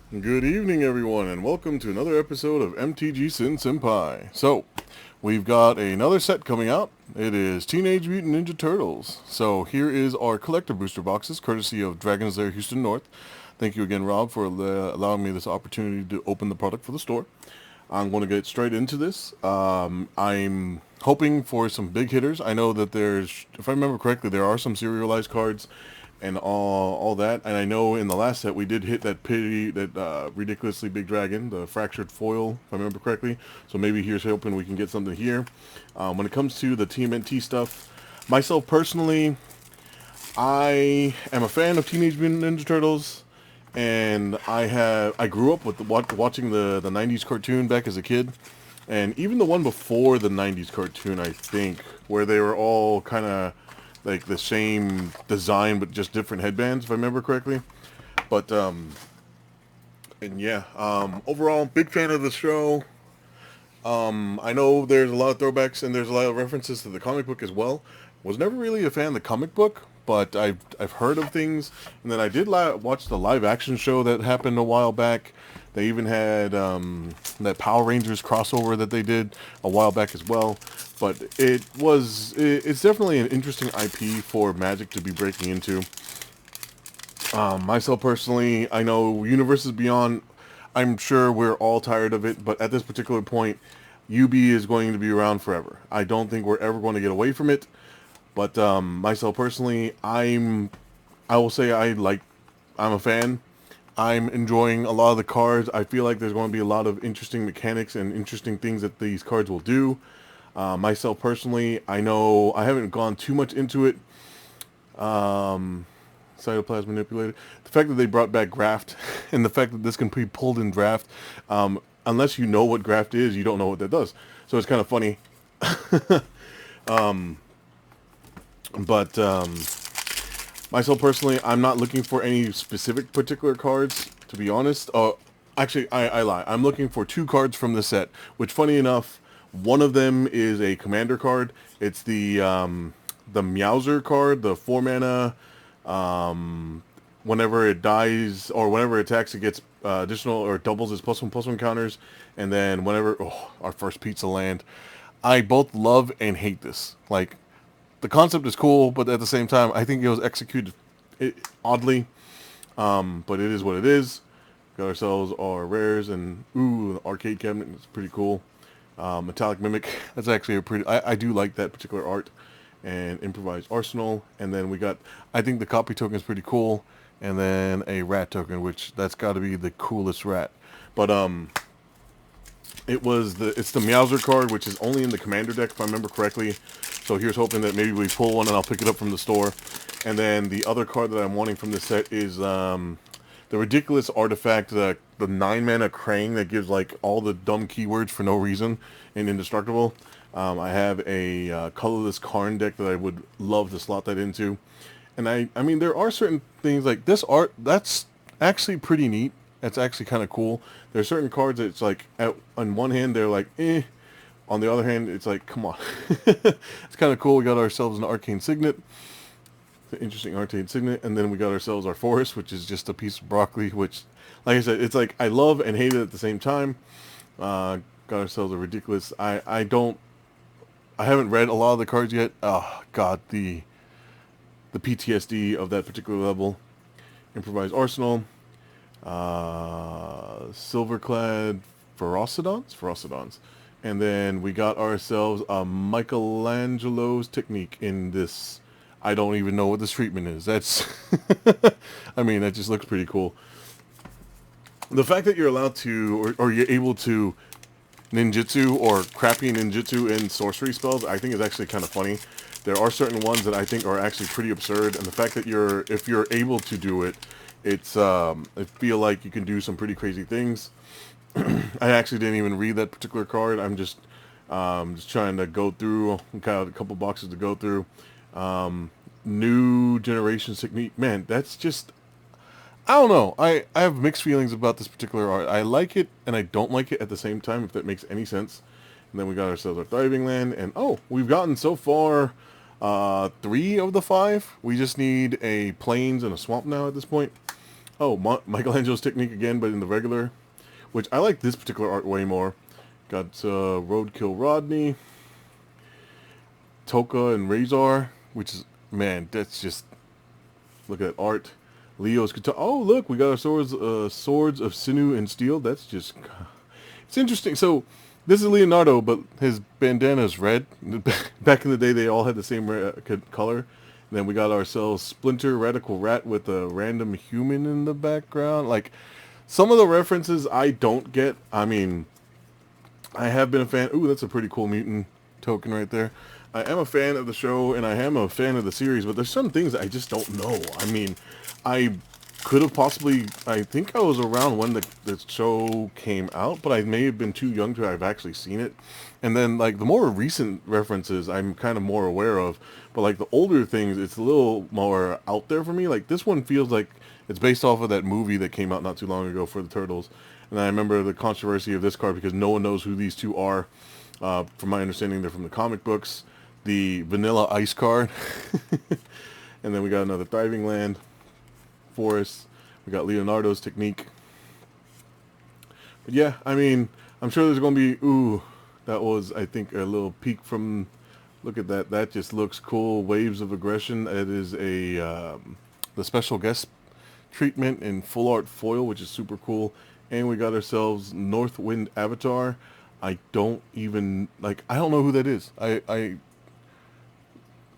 Good evening, everyone, and welcome to another episode of MTG Sin Senpai. So, we've got another set coming out. It is Teenage Mutant Ninja Turtles. So, here is our collector booster boxes, courtesy of Dragon's Lair Houston North. Thank you again, Rob, for allowing me this opportunity to open the product for the store. I'm going to get straight into this. I'm hoping for some big hitters. I know that there's, if I remember correctly, there are some serialized cards and all that. And I know in the last set we did hit that ridiculously big dragon, the fractured foil, if I remember correctly. So maybe here's hoping we can get something here. When it comes to the TMNT stuff, myself personally, I am a fan of Teenage Mutant Ninja Turtles, and I grew up with watching the '90s cartoon back as a kid, and even the one before the '90s cartoon, I think, where they were all kind of like the same design but just different headbands, if I remember correctly. But and yeah, overall, big fan of the show. I know there's a lot of throwbacks and there's a lot of references to the comic book as well. Was never really a fan of the comic book, but I've heard of things, and then I did watch the live action show that happened a while back. They even had that Power Rangers crossover that they did a while back as well. But it's definitely an interesting IP for Magic to be breaking into. Myself personally, I know Universes Beyond, I'm sure we're all tired of it, but at this particular point, UB is going to be around forever. I don't think we're ever going to get away from it. But myself personally, I will say I'm a fan. I'm enjoying a lot of the cards. I feel like there's going to be a lot of interesting mechanics and interesting things that these cards will do. Myself personally, I know I haven't gone too much into it. Cytoplasm manipulated. The fact that they brought back Graft and the fact that this can be pulled in Draft, unless you know what Graft is, you don't know what that does. So it's kind of funny. But myself personally, I'm not looking for any specific particular cards, to be honest. Actually, I lie. I'm looking for two cards from the set, which, funny enough, one of them is a commander card. It's the Meowser card, the 4 mana. Whenever it dies or whenever it attacks, it gets additional or doubles its +1/+1 counters. And then whenever our first pizza land, I both love and hate this. Like, the concept is cool, but at the same time, I think it was executed oddly. But it is what it is. Got ourselves our rares, and the arcade cabinet is pretty cool. Metallic Mimic, that's actually a pretty, I do like that particular art. And Improvised Arsenal, and then we got, I think the copy token is pretty cool, and then a rat token, which that's got to be the coolest rat. But it's the Meowser card, which is only in the commander deck if I remember correctly. So here's hoping that maybe we pull one and I'll pick it up from the store. And then the other card that I'm wanting from this set is the ridiculous artifact, the 9 mana Krang that gives like all the dumb keywords for no reason and indestructible. I have a colorless Karn deck that I would love to slot that into. And I mean, there are certain things like this art that's actually pretty neat. That's actually kind of cool. There's certain cards that it's like, on one hand, they're like, eh. On the other hand, it's like, come on. It's kind of cool. We got ourselves an Arcane Signet. An interesting Arcane Signet. And then we got ourselves our Forest, which is just a piece of broccoli, which, like I said, it's like, I love and hate it at the same time. Got ourselves a ridiculous, I haven't read a lot of the cards yet. Oh, God, the PTSD of that particular level. Improvised Arsenal. Silverclad Ferocidons. And then we got ourselves a Michelangelo's Technique in this. I don't even know what this treatment is. That's, I mean, that just looks pretty cool. The fact that you're allowed to, or you're able to ninjutsu or crappy ninjutsu in sorcery spells, I think is actually kind of funny. There are certain ones that I think are actually pretty absurd, and the fact that if you're able to do it, I feel like you can do some pretty crazy things. I actually didn't even read that particular card. I'm just trying to go through, kind of a couple boxes to go through. New generation technique, man, that's just, I don't know. I have mixed feelings about this particular art. I like it and I don't like it at the same time, if that makes any sense. And then we got ourselves our Thriving Land, and we've gotten so far 3 of the 5. We just need a Plains and a Swamp now at this point. Oh, Michelangelo's technique again, but in the regular, which I like this particular art way more. Got Roadkill Rodney, Toka and Razor, which is, man, that's just, look at that art. Leo's Katana. Oh, look, we got our swords of sinew and steel. That's just, it's interesting. So this is Leonardo, but his bandana is red. Back in the day, they all had the same color. And then we got ourselves Splinter, Radical Rat with a random human in the background. Like, some of the references I don't get. I mean, I have been a fan. Ooh, that's a pretty cool mutant token right there. I am a fan of the show, and I am a fan of the series, but there's some things I just don't know. I mean, I could have possibly, I think I was around when the show came out, but I may have been too young to have actually seen it. And then, like, the more recent references I'm kind of more aware of, but, like, the older things, it's a little more out there for me. Like, this one feels like it's based off of that movie that came out not too long ago for the Turtles. And I remember the controversy of this card because no one knows who these two are. From my understanding, they're from the comic books. The Vanilla Ice card. And then we got another Thriving Land. Forest. We got Leonardo's technique. But yeah, I mean, I'm sure there's going to be, ooh, that was, I think, a little peek from, look at that. That just looks cool. Waves of Aggression. It is the special guest treatment in full art foil, which is super cool. And we got ourselves Northwind Avatar. I don't even, like, I don't know who that is.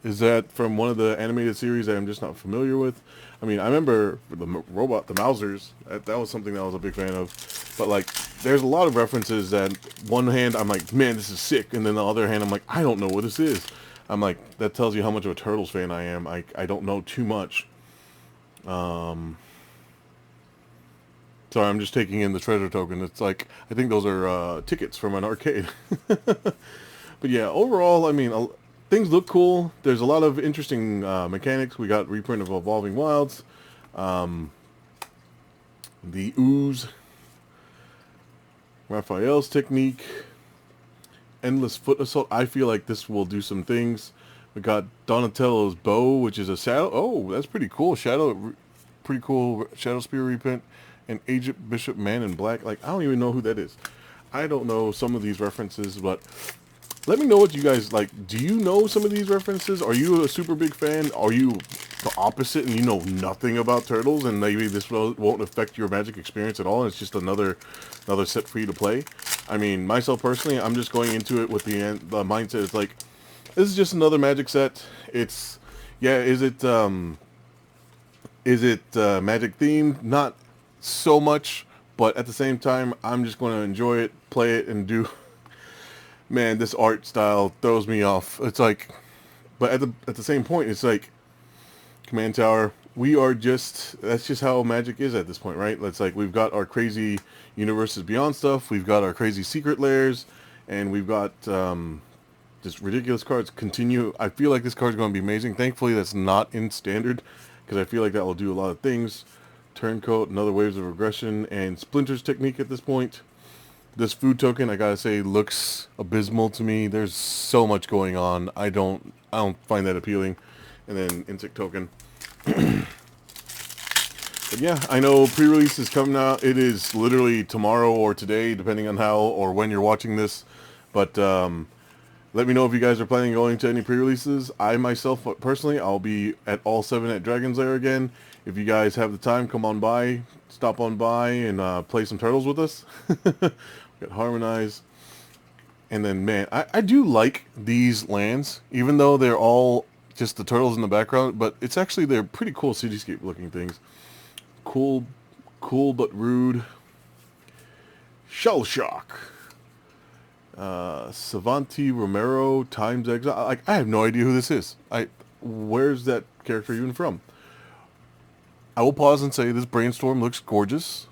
Is that from one of the animated series that I'm just not familiar with? I mean, I remember the robot, the Mousers. That was something that I was a big fan of. But, like, there's a lot of references that one hand I'm like, man, this is sick. And then the other hand I'm like, I don't know what this is. I'm like, that tells you how much of a Turtles fan I am. I don't know too much. Sorry, I'm just taking in the treasure token. It's like, I think those are tickets from an arcade. But yeah, overall, I mean, things look cool. There's a lot of interesting mechanics. We got reprint of Evolving Wilds. The Ooze. Raphael's technique. Endless Foot Assault. I feel like this will do some things. We got Donatello's Bow, which is a shadow. Oh, that's pretty cool. Pretty cool Shadow Spear reprint. And Agent Bishop Man in Black. Like, I don't even know who that is. I don't know some of these references, but let me know what you guys like. Do you know some of these references? Are you a super big fan? Are you the opposite and you know nothing about Turtles and maybe this won't affect your Magic experience at all and it's just another set for you to play? I mean, myself personally, I'm just going into it with the mindset. It's like, this is just another Magic set. It's, yeah, is it Magic themed? Not so much, but at the same time, I'm just going to enjoy it, play it, and do. Man, this art style throws me off. It's like, but at the same point, it's like, Command Tower. We are just, that's just how Magic is at this point, right? It's like we've got our crazy Universes Beyond stuff, we've got our crazy secret layers, and we've got just ridiculous cards. Continue. I feel like this card's going to be amazing. Thankfully, that's not in standard because I feel like that will do a lot of things. Turncoat, another Waves of Regression, and Splinter's technique at this point. This food token, I gotta say, looks abysmal to me. There's so much going on. I don't find that appealing. And then insect token. But yeah, I know pre-release is coming out. It is literally tomorrow or today, depending on how or when you're watching this. But let me know if you guys are planning on going to any pre-releases. I myself, personally, I'll be at all 7 at Dragon's Lair again. If you guys have the time, come on by, stop on by, and play some Turtles with us. Got Harmonize. And then, man, I do like these lands, even though they're all just the turtles in the background, but it's actually, they're pretty cool cityscape looking things. Cool but rude. Shell Shock. Savanti Romero Times Exile. Like, I have no idea who this is. Where's that character even from? I will pause and say this Brainstorm looks gorgeous.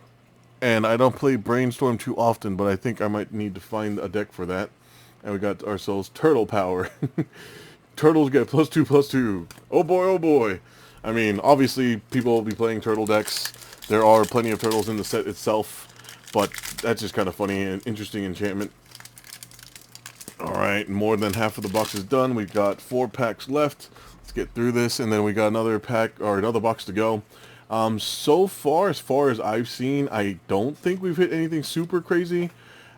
And I don't play Brainstorm too often, but I think I might need to find a deck for that. And we got ourselves Turtle Power. Turtles get +2/+2. Oh boy, oh boy. I mean, obviously, people will be playing turtle decks. There are plenty of turtles in the set itself. But that's just kind of funny and interesting enchantment. Alright, more than half of the box is done. We've got 4 packs left. Let's get through this, and then we got another pack, or another box to go. So far, as I've seen, I don't think we've hit anything super crazy.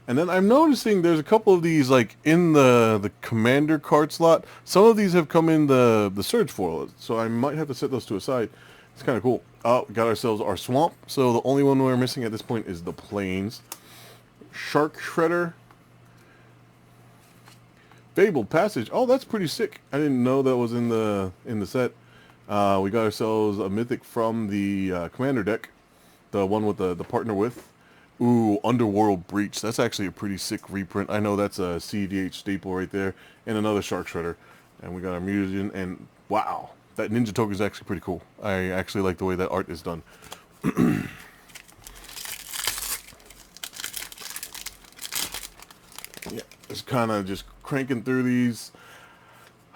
And then I'm noticing there's a couple of these like in the commander card slot. Some of these have come in the surge foil, so I might have to set those to a side. It's kind of cool. Oh, we got ourselves our swamp. So the only one we're missing at this point is the plains. Shark Shredder. Fabled Passage. Oh, that's pretty sick. I didn't know that was in the set. We got ourselves a mythic from the commander deck, the one with the partner with. Ooh, Underworld Breach. That's actually a pretty sick reprint. I know that's a CDH staple right there. And another Shark Shredder. And we got our Musion. And wow, that Ninja token is actually pretty cool. I actually like the way that art is done. Yeah, it's kind of just cranking through these.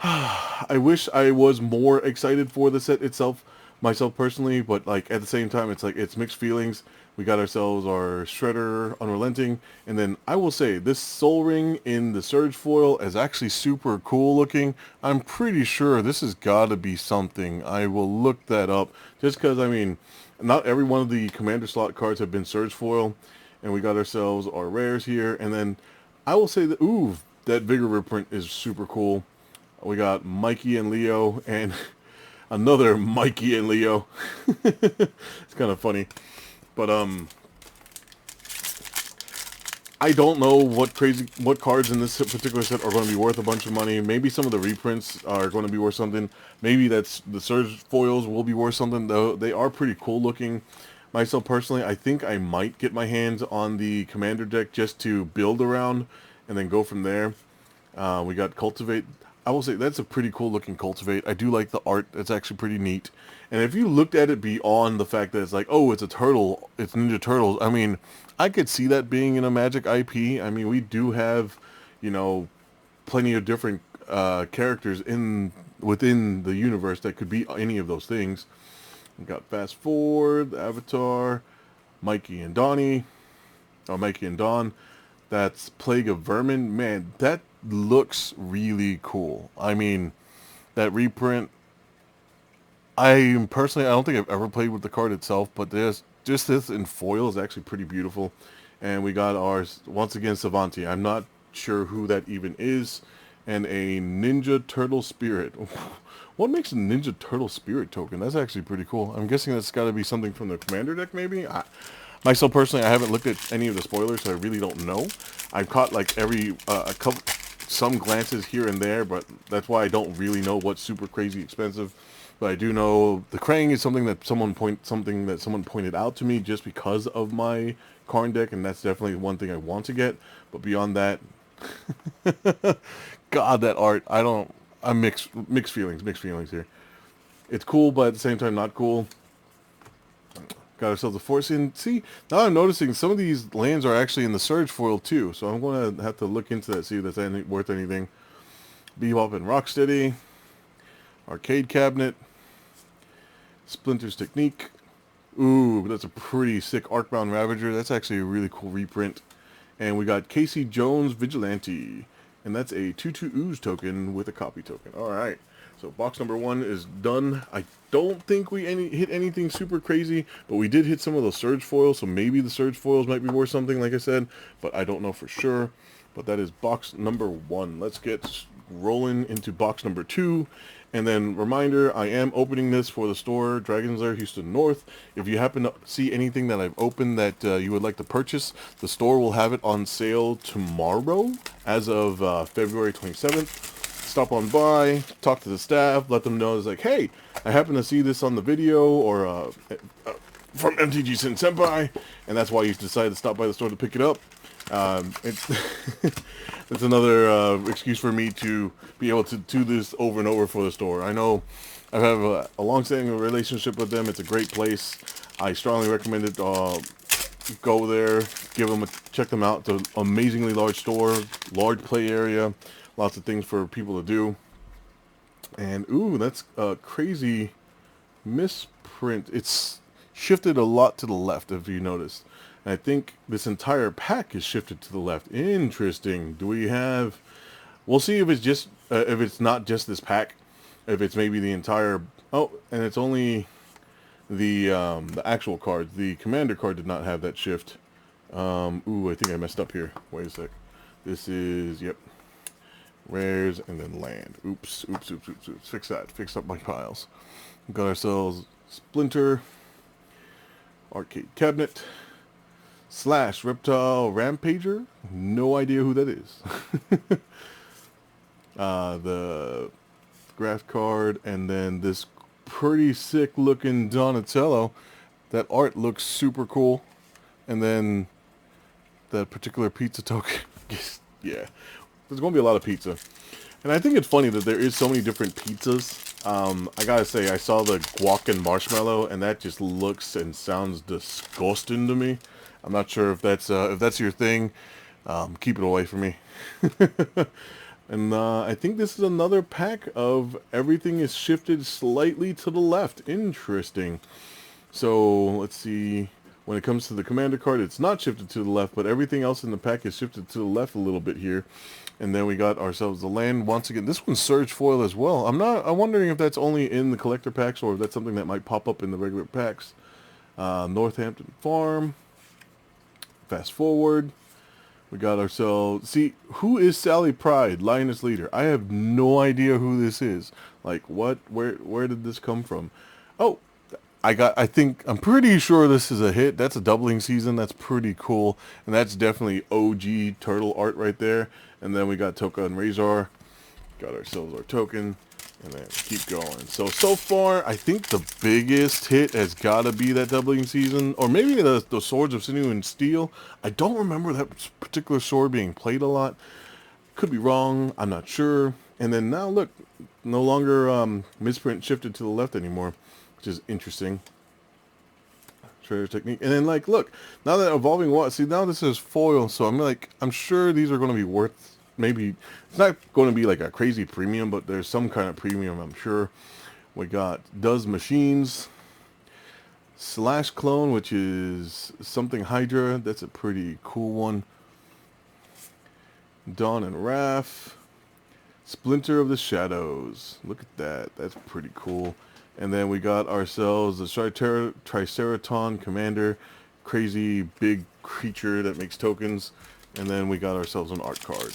I wish I was more excited for the set itself, myself personally, but like at the same time, it's like it's mixed feelings. We got ourselves our Shredder Unrelenting, and then I will say this Soul Ring in the Surge foil is actually super cool looking. I'm pretty sure this has got to be something. I will look that up just because I mean, not every one of the Commander slot cards have been Surge foil, and we got ourselves our rares here, and then I will say that ooh, that Vigor reprint is super cool. We got Mikey and Leo, and another Mikey and Leo. It's kind of funny, but I don't know what cards in this particular set are going to be worth a bunch of money. Maybe some of the reprints are going to be worth something. Maybe that's the Surge foils will be worth something. Though they are pretty cool looking. Myself personally, I think I might get my hands on the Commander deck just to build around, and then go from there. We got Cultivate. I will say that's a pretty cool looking Cultivate. I do like the art. It's actually pretty neat. And if you looked at it beyond the fact that it's like, oh, it's a turtle, it's Ninja Turtles. I mean, I could see that being in a Magic IP. I mean, we do have, you know, plenty of different characters within the universe that could be any of those things. We got Fast Forward, the Avatar, Mikey and Donnie, or Mikey and Dawn. That's Plague of Vermin. Man, that looks really cool. I mean, that reprint, I personally, I don't think I've ever played with the card itself, but there's just this in foil is actually pretty beautiful. And we got ours, once again, Savanti. I'm not sure who that even is. And a Ninja Turtle Spirit. What makes a Ninja Turtle Spirit token? That's actually pretty cool. I'm guessing that's got to be something from the Commander deck, maybe? Myself personally, I haven't looked at any of the spoilers, so I really don't know. I've caught like some glances here and there, but that's why I don't really know what's super crazy expensive. But I do know the Krang is something that someone pointed out to me just because of my Karn deck, and that's definitely one thing I want to get. But beyond that, God, that art, I'm mixed feelings here. It's cool, but at the same time not cool. Got ourselves a force in. See, now I'm noticing some of these lands are actually in the Surge foil too, so I'm going to have to look into that, see if that's worth anything. Bebop and Rocksteady. Arcade Cabinet. Splinter's Technique. Ooh, that's a pretty sick Arcbound Ravager. That's actually a really cool reprint. And we got Casey Jones Vigilante. And that's a 2/2 Ooze token with a copy token. Alright. So box number 1 is done. I don't think we hit anything super crazy, but we did hit some of those Surge foils, so maybe the Surge foils might be worth something, like I said, but I don't know for sure. But that is box number 1. Let's get rolling into box number 2. And then, reminder, I am opening this for the store, Dragon's Lair, Houston North. If you happen to see anything that I've opened that you would like to purchase, the store will have it on sale tomorrow, as of February 27th. Stop on by, talk to the staff, let them know, it's like, hey, I happen to see this on the video, or from MTG Sin Senpai, and that's why you decided to stop by the store to pick it up. It's it's another excuse for me to be able to do this over and over for the store. I know I have a long-standing relationship with them. It's a great place. I strongly recommend it. Go there, check them out. It's an amazingly large store, large play area, lots of things for people to do. And ooh, that's a crazy misprint. It's shifted a lot to the left, if you noticed. And I think this entire pack is shifted to the left. Interesting. Do we have... We'll see if it's just... if it's not just this pack. If it's maybe the entire... Oh, and it's only... the actual cards. The commander card did not have that shift. Ooh, I think I messed up here. Wait a sec. This is, yep, rares and then land. Oops, oops, oops, oops, oops. Fix that. Fix up my piles. We got ourselves Splinter, Arcade Cabinet, Slash Reptile Rampager. No idea who that is. The graph card, and then this pretty sick looking Donatello. That art looks super cool. And then that particular pizza token. Yeah, there's going to be a lot of pizza. And I think it's funny that there is so many different pizzas. I gotta say, I saw the guac and marshmallow, and that just looks and sounds disgusting to me. I'm not sure if that's your thing. Keep it away from me. And I think this is another pack of everything is shifted slightly to the left. Interesting. So let's see. When it comes to the commander card, it's not shifted to the left, but everything else in the pack is shifted to the left a little bit here. And then we got ourselves the land once again. This one's Surge Foil as well. I'm wondering if that's only in the collector packs or if that's something that might pop up in the regular packs. Northampton Farm. Fast forward. We got ourselves... See, who is Sally Pride, Lioness Leader? I have no idea who this is. Like, what? Where did this come from? Oh, I'm pretty sure this is a hit. That's a doubling season. That's pretty cool. And that's definitely OG turtle art right there. And then we got Toka and Razor. Got ourselves our token. And then keep going. So far, I think the biggest hit has got to be that doubling season. Or maybe the Swords of Sinew and Steel. I don't remember that particular sword being played a lot. Could be wrong. I'm not sure. And then now, look. No longer misprint shifted to the left anymore. Which is interesting. Treasure technique. And then, like, look, now that evolving water, see, now this is foil, so I'm sure these are going to be worth, maybe, it's not going to be like a crazy premium, but there's some kind of premium, I'm sure. We got Does Machines, Slash Clone, which is something Hydra, that's a pretty cool one. Dawn and Wrath, Splinter of the Shadows, look at that, that's pretty cool. And then we got ourselves the Triceraton Commander, crazy big creature that makes tokens. And then we got ourselves an art card.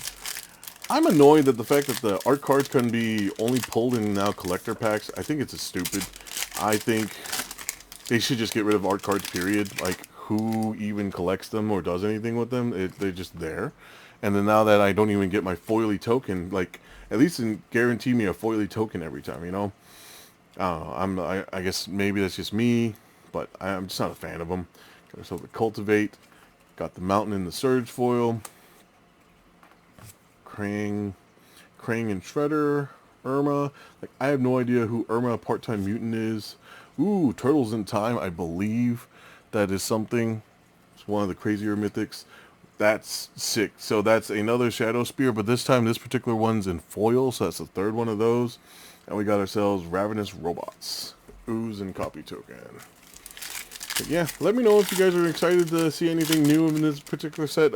I'm annoyed that the fact that the art cards can be only pulled in now collector packs. I think it's stupid. I think they should just get rid of art cards, period. Like, who even collects them or does anything with them? They're just there. And then now that I don't even get my foily token, like, at least guarantee me a foily token every time, you know? I don't know, I guess maybe that's just me, but I'm just not a fan of them. Got ourselves the Cultivate, got the Mountain in the Surge Foil, Krang and Shredder, Irma. Like, I have no idea who Irma Part-Time Mutant is. Ooh, Turtles in Time, I believe that is something. It's one of the crazier mythics. That's sick. So that's another Shadow Spear, but this time this particular one's in foil, so that's the third one of those. And we got ourselves Ravenous Robots, Ooze and Copy Token. But yeah, let me know if you guys are excited to see anything new in this particular set.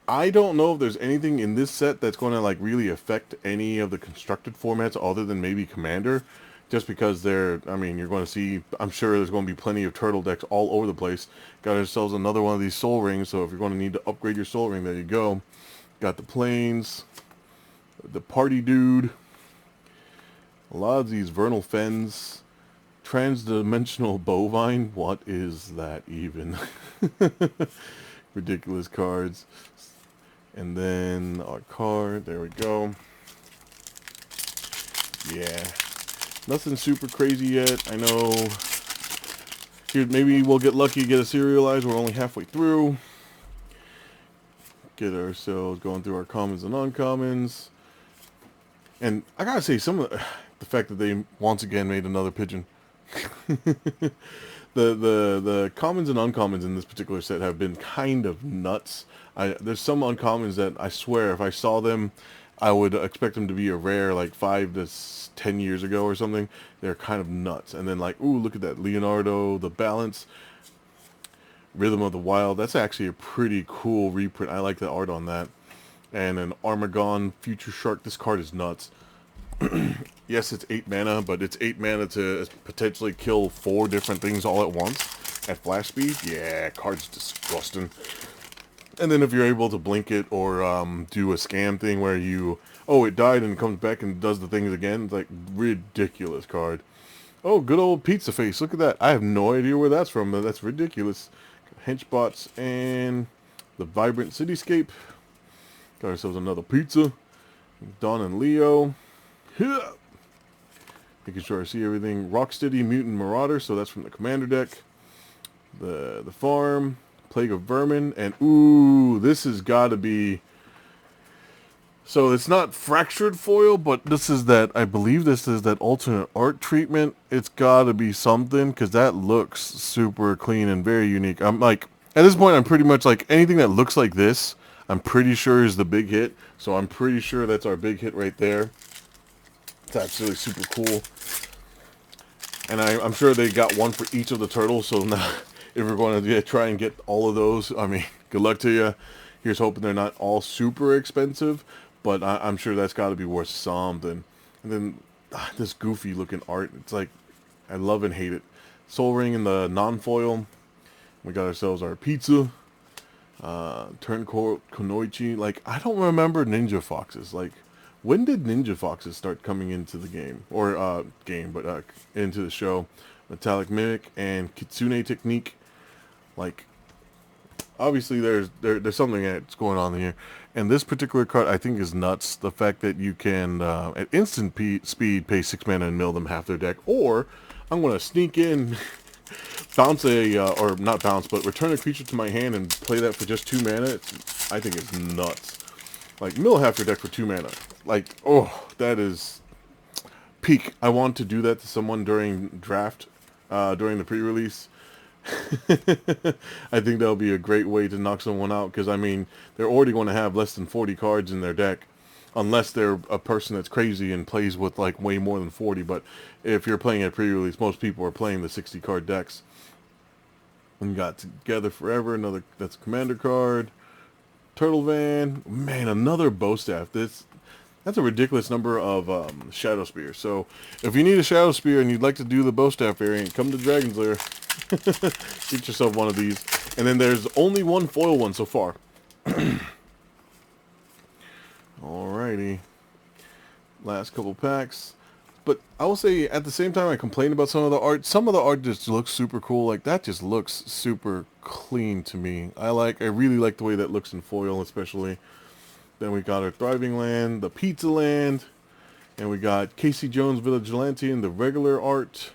I don't know if there's anything in this set that's going to like really affect any of the constructed formats other than maybe Commander. Just because you're going to see, I'm sure there's going to be plenty of turtle decks all over the place. Got ourselves another one of these soul rings, so if you're going to need to upgrade your soul ring, there you go. Got the planes, the party dude. A lot of these vernal fens, transdimensional bovine, what is that even? Ridiculous cards. And then our card, there we go. Yeah, nothing super crazy yet. I know, here maybe we'll get lucky, get a serialized, we're only halfway through. Get ourselves going through our commons and uncommons. And I gotta say, the fact that they once again made another pigeon. the commons and uncommons in this particular set have been kind of nuts. There's some uncommons that I swear if I saw them, I would expect them to be a rare like 5 to 10 years ago or something. They're kind of nuts. And then like, ooh, look at that Leonardo, the Balance, Rhythm of the Wild. That's actually a pretty cool reprint. I like the art on that. And an Armagon Future Shark. This card is nuts. yes, it's 8 mana, but it's 8 mana to potentially kill 4 different things all at once at flash speed. Yeah, card's disgusting. And then if you're able to blink it or do a scam thing where you, oh, it died and it comes back and does the things again, it's like ridiculous card. Oh, good old pizza face. Look at that. I have no idea where that's from, but that's ridiculous. Henchbots and the vibrant cityscape. Got ourselves another pizza. Dawn and Leo. Making sure I see everything. Rocksteady Mutant Marauder, so that's from the commander deck. The farm. Plague of Vermin. And ooh, this has got to be... So it's not fractured foil, but this is that, I believe this is that alternate art treatment. It's got to be something, because that looks super clean and very unique. I'm like, at this point, I'm pretty much like, anything that looks like this, I'm pretty sure is the big hit. So I'm pretty sure that's our big hit right there. It's actually super cool. And I'm sure they got one for each of the turtles, so now if we're going to try and get all of those, I mean, good luck to you. Here's hoping they're not all super expensive. But I'm sure that's got to be worth something. And then this goofy looking art. It's like, I love and hate it. Soul Ring in the non-foil. We got ourselves our pizza. Turncoat Kunoichi. Like, I don't remember Ninja Foxes. Like, when did Ninja Foxes start coming into the game? Or, into the show. Metallic Mimic and Kitsune Technique. Like, obviously there's something that's going on here. And this particular card I think is nuts. The fact that you can at instant speed pay 6 mana and mill them half their deck, or I'm going to sneak in, bounce or not bounce, but return a creature to my hand and play that for just 2 mana. I think it's nuts. Like, mill half your deck for 2 mana. Like, oh, that is peak. I want to do that to someone during draft, during the pre-release. I think that'll be a great way to knock someone out, because I mean, they're already going to have less than 40 cards in their deck, unless they're a person that's crazy and plays with like way more than 40. But if you're playing at pre-release, most people are playing the 60 card decks. And you got Together Forever, another, that's a commander card. Turtle Van, man, another bow staff. That's a ridiculous number of Shadow Spear. So if you need a Shadow Spear and you'd like to do the bow staff variant, come to Dragon's Lair. Get yourself one of these. And then there's only one foil one so far. Alrighty. Last couple packs. But I will say, at the same time, I complain about some of the art. Some of the art just looks super cool. Like, that just looks super clean to me. I really like the way that looks in foil, especially. Then we got our Thriving Land, the Pizza Land, and we got Casey Jones Vigilante in the regular art.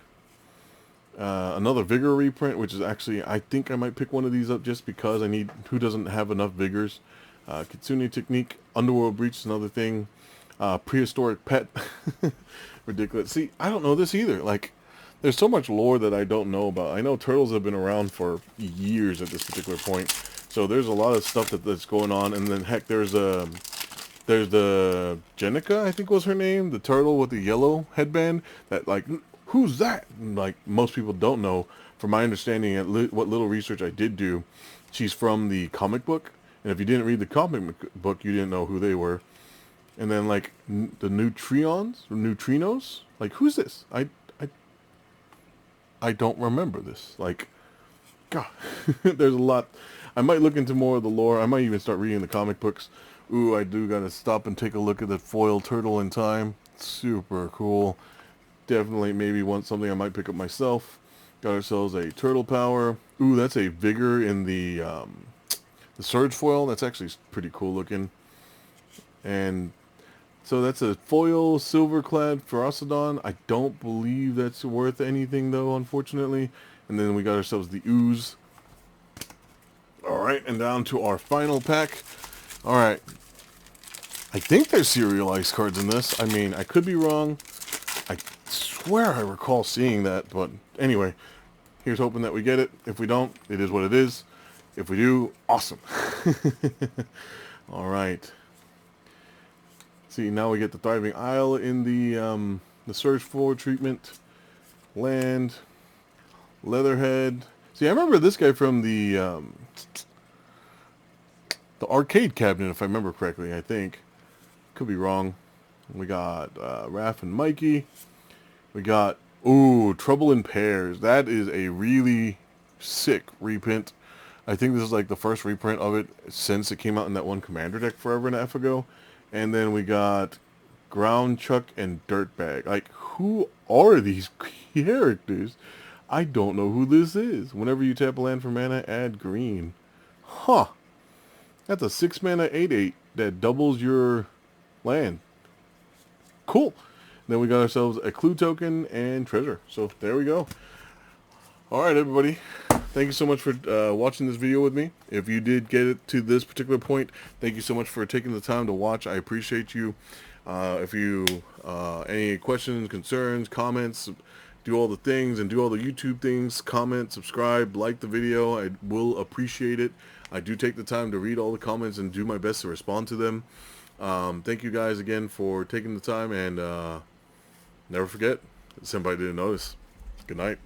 Another Vigor reprint, which is actually, I think I might pick one of these up just because I need, who doesn't have enough Vigors? Kitsune Technique, Underworld Breach is another thing. Prehistoric Pet. Ridiculous. See, I don't know this either. Like, there's so much lore that I don't know about. I know turtles have been around for years at this particular point. So there's a lot of stuff that's going on. And then, heck, there's the Jenica, I think was her name. The turtle with the yellow headband. That, like, who's that? And, like, most people don't know. From my understanding, what little research I did do, she's from the comic book. And if you didn't read the comic book, you didn't know who they were. And then, like, the neutrinos? Like, who's this? I don't remember this. Like, God, there's a lot. I might look into more of the lore. I might even start reading the comic books. Ooh, I do gotta stop and take a look at that foil turtle in time. Super cool. Definitely maybe want something I might pick up myself. Got ourselves a turtle power. Ooh, that's a Vigor in the Surge foil. That's actually pretty cool looking. And so that's a foil silver-clad Ferocidon. I don't believe that's worth anything, though, unfortunately. And then we got ourselves the Ooze. Alright, and down to our final pack. Alright. I think there's serialized cards in this. I mean, I could be wrong. I swear I recall seeing that, but anyway. Here's hoping that we get it. If we don't, it is what it is. If we do, awesome. Alright. See, now we get the Thriving Isle in the Surge 4 treatment. Land. Leatherhead. See, I remember this guy from the arcade cabinet, if I remember correctly, I think. Could be wrong. We got Raph and Mikey. We got, ooh, Trouble in Pairs. That is a really sick reprint. I think this is like the first reprint of it since it came out in that one Commander deck forever and a half ago. And then we got Ground Chuck and Dirtbag. Like, who are these characters? I don't know who this is. Whenever you tap a land for mana, add green. Huh. That's a 6 mana 8/8 that doubles your land. Cool. Then we got ourselves a clue token and treasure. So there we go. Alright, everybody. Thank you so much for watching this video with me. If you did get it to this particular point, thank you so much for taking the time to watch. I appreciate you. If you any questions, concerns, comments, do all the things and do all the YouTube things, comment, subscribe, like the video. I will appreciate it. I do take the time to read all the comments and do my best to respond to them. Thank you guys again for taking the time, and never forget, somebody didn't notice. Good night.